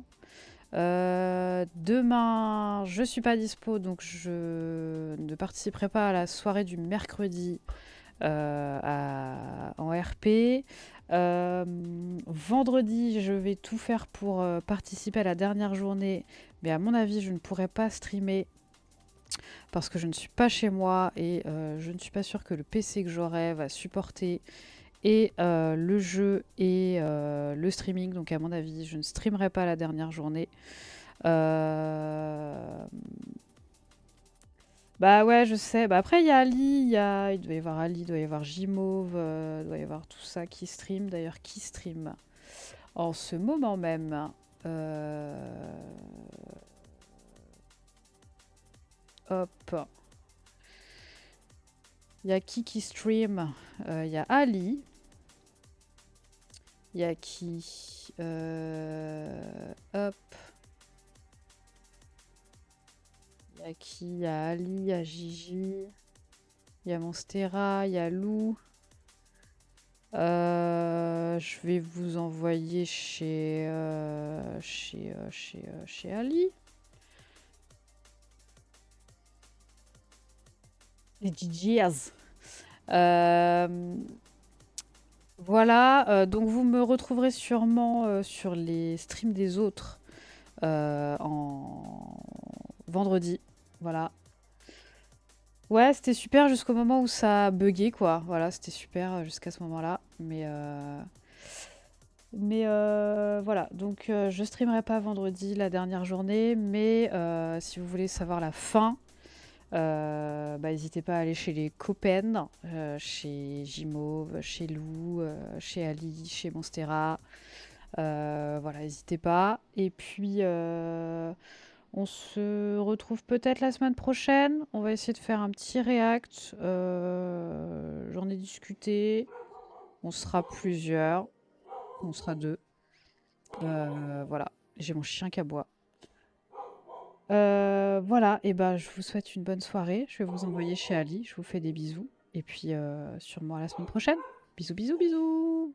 Demain, je suis pas dispo, donc je ne participerai pas à la soirée du mercredi en RP. Vendredi, je vais tout faire pour participer à la dernière journée, mais à mon avis, je ne pourrai pas streamer parce que je ne suis pas chez moi et je ne suis pas sûre que le PC que j'aurai va supporter et le jeu et le streaming. Donc à mon avis, je ne streamerai pas la dernière journée. Bah ouais, je sais. Bah après, il y a Ali, il doit y avoir Ali, il doit y avoir Jimauve, il doit y avoir tout ça qui stream. D'ailleurs, qui stream en ce moment même. Hop. Il y a qui stream? Il y a Ali. Il y a qui? Hop. Il y a qui? Il y a Ali, il y a Gigi. Il y a Monstera, il y a Lou. Je vais vous envoyer chez Ali. Les DJs. Voilà, donc vous me retrouverez sûrement sur les streams des autres en vendredi. Voilà. Ouais, c'était super jusqu'au moment où ça a bugué, quoi. Voilà, c'était super jusqu'à ce moment-là. Mais voilà, donc je streamerai pas vendredi, la dernière journée. Mais si vous voulez savoir la fin, bah, n'hésitez pas à aller chez les copains, chez Jimauve, chez Lou, chez Ali, chez Monstera. Voilà, n'hésitez pas. Et puis, on se retrouve peut-être la semaine prochaine. On va essayer de faire un petit react. J'en ai discuté. On sera plusieurs. On sera deux. Voilà, j'ai mon chien qui aboie. Voilà, et ben je vous souhaite une bonne soirée. Je vais vous envoyer chez Ali. Je vous fais des bisous. Et puis sûrement à la semaine prochaine. Bisous, bisous, bisous.